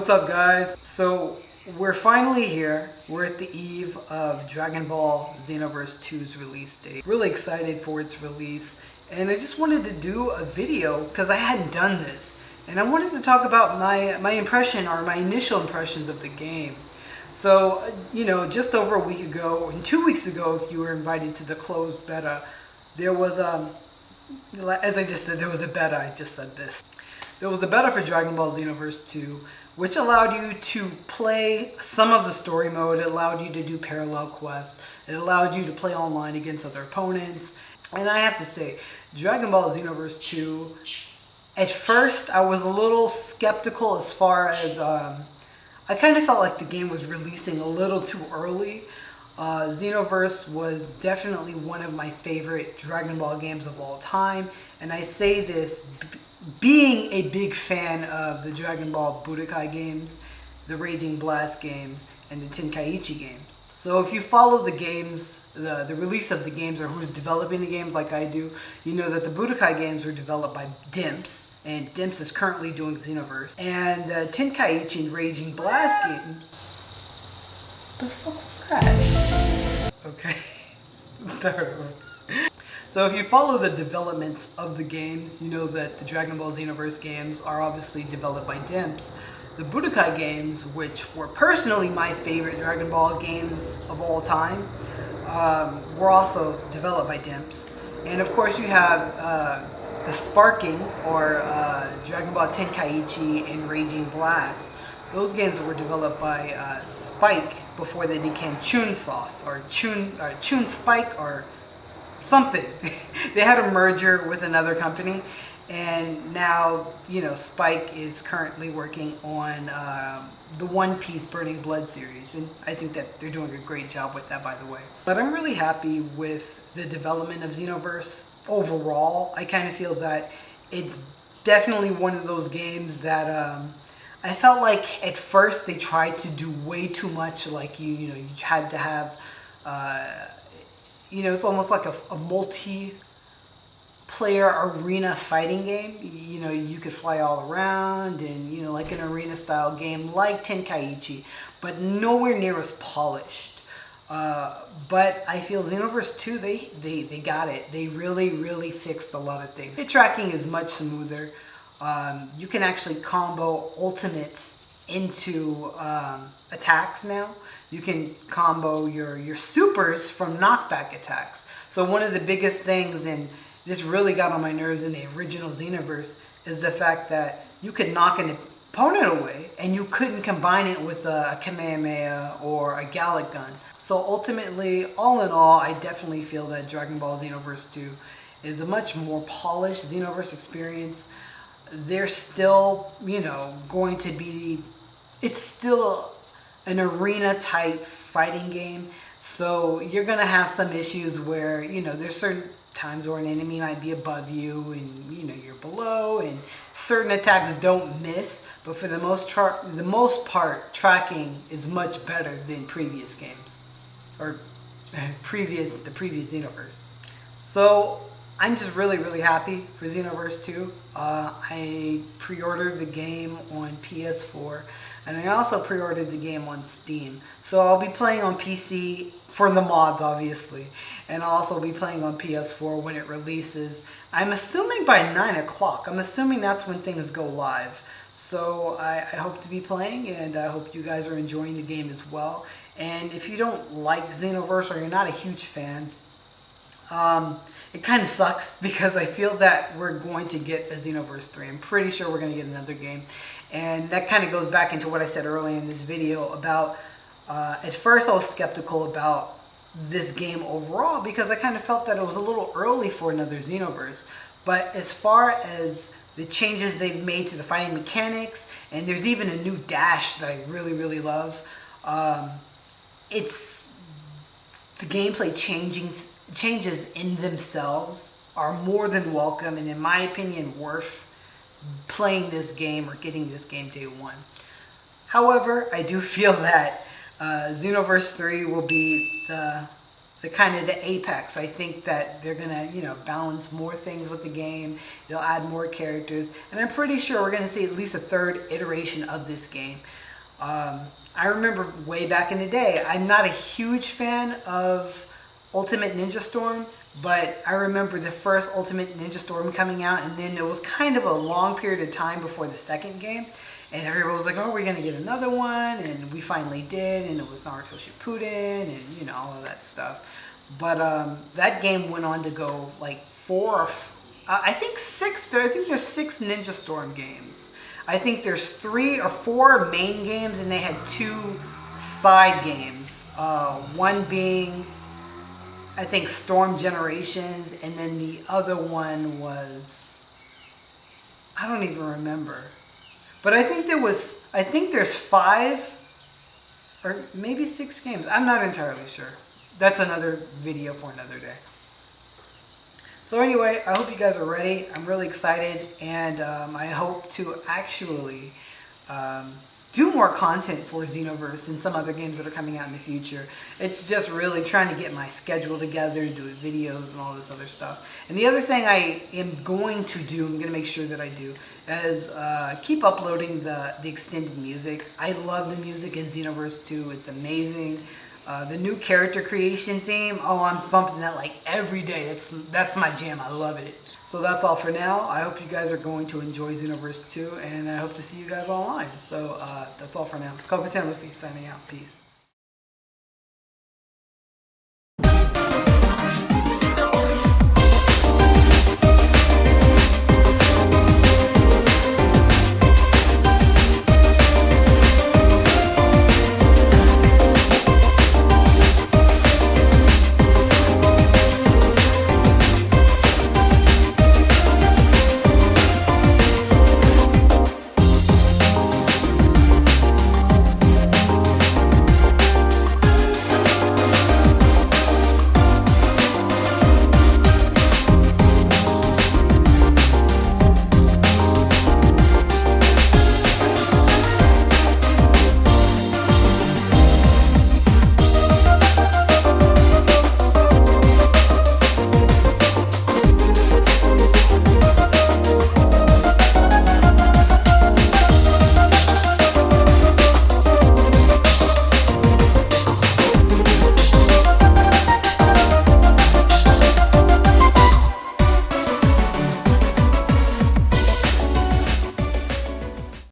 What's up, guys? So we're finally here. We're at the eve of Dragon Ball Xenoverse 2's release date. Really excited for its release, and I just wanted to do a video because I hadn't done this, and I wanted to talk about my impression or my initial impressions of the game. So, just over a week ago, and 2 weeks ago, if you were invited to the closed beta, there was as I just said, there was a beta. I just said this. There was a beta for Dragon Ball Xenoverse 2, which allowed you to play some of the story mode. It allowed you to do parallel quests. It allowed you to play online against other opponents. And I have to say, Dragon Ball Xenoverse 2, at first I was a little skeptical as far as, I kind of felt like the game was releasing a little too early. Xenoverse was definitely one of my favorite Dragon Ball games of all time. And I say this being a big fan of the Dragon Ball Budokai games, the Raging Blast games, and the Tenkaichi games. So if you follow the games, the release of the games, or who's developing the games like I do, you know that the Budokai games were developed by Dimps, and Dimps is currently doing Xenoverse. And the Tenkaichi and Raging Blast games... The fuck was that? Okay. So if you follow the developments of the games, you know that the Dragon Ball Xenoverse games are obviously developed by Dimps. The Budokai games, which were personally my favorite Dragon Ball games of all time, were also developed by Dimps. And of course you have the Sparking, or Dragon Ball Tenkaichi and Raging Blast. Those games were developed by Spike before they became Chunsoft, or Chun Spike, or something. They had a merger with another company, and now, Spike is currently working on the One Piece Burning Blood series, and I think that they're doing a great job with that, by the way. But I'm really happy with the development of Xenoverse overall. I kind of feel that it's definitely one of those games that I felt like at first they tried to do way too much. Like you had to have it's almost like a multiplayer arena fighting game. You could fly all around, and like an arena style game like Tenkaichi, but nowhere near as polished. But I feel Xenoverse 2, they got it. They really fixed a lot of things. The tracking is much smoother. You can actually combo ultimates into attacks now. You can combo your supers from knockback attacks. So one of the biggest things, and this really got on my nerves in the original Xenoverse, is the fact that you could knock an opponent away and you couldn't combine it with a Kamehameha or a Gallic gun. So ultimately, all in all, I definitely feel that Dragon Ball Xenoverse 2 is a much more polished Xenoverse experience. They're still, going to be... It's still an arena type fighting game, so you're gonna have some issues where there's certain times where an enemy might be above you and you're below, and certain attacks don't miss. But for the most part, tracking is much better than previous games, or the previous Xenoverse. So I'm just really happy for Xenoverse 2. I pre-ordered the game on PS4, and I also pre-ordered the game on Steam. So I'll be playing on PC for the mods, obviously, and I'll also be playing on PS4 when it releases. I'm assuming by 9 o'clock. I'm assuming that's when things go live. So I hope to be playing, and I hope you guys are enjoying the game as well. And if you don't like Xenoverse, or you're not a huge fan, it kind of sucks, because I feel that we're going to get a Xenoverse 3. I'm pretty sure we're going to get another game. And that kind of goes back into what I said earlier in this video about, at first I was skeptical about this game overall, because I kind of felt that it was a little early for another Xenoverse. But as far as the changes they've made to the fighting mechanics, and there's even a new dash that I really love, it's the gameplay changes in themselves are more than welcome, and in my opinion worth playing this game or getting this game day one. However, I do feel that Xenoverse 3 will be kind of the apex. I think that they're gonna, you know, balance more things with the game. They'll add more characters, and I'm pretty sure we're gonna see at least a third iteration of this game. I remember way back in the day, I'm not a huge fan of Ultimate Ninja Storm, but I remember the first Ultimate Ninja Storm coming out, and then it was kind of a long period of time before the second game, and everybody was like, oh, we're gonna get another one, and we finally did, and it was Naruto Shippuden, and you know, all of that stuff. But that game went on to go like I think there's 6 Ninja Storm games. I think there's 3 or 4 main games, and they had 2 side games. One being, I think, Storm Generations, and then the other one was, I don't even remember. But I think there's 5 or maybe 6 games. I'm not entirely sure. That's another video for another day. So anyway, I hope you guys are ready. I'm really excited, and I hope to actually do more content for Xenoverse and some other games that are coming out in the future. It's just really trying to get my schedule together, do videos and all this other stuff. And the other thing I am going to do, I'm going to make sure that I do, is keep uploading the extended music. I love the music in Xenoverse 2. It's amazing. The new character creation theme, oh, I'm thumping that like every day. That's my jam. I love it. So that's all for now. I hope you guys are going to enjoy Xenoverse 2, and I hope to see you guys online. So that's all for now. KoKuTanAlec signing out. Peace.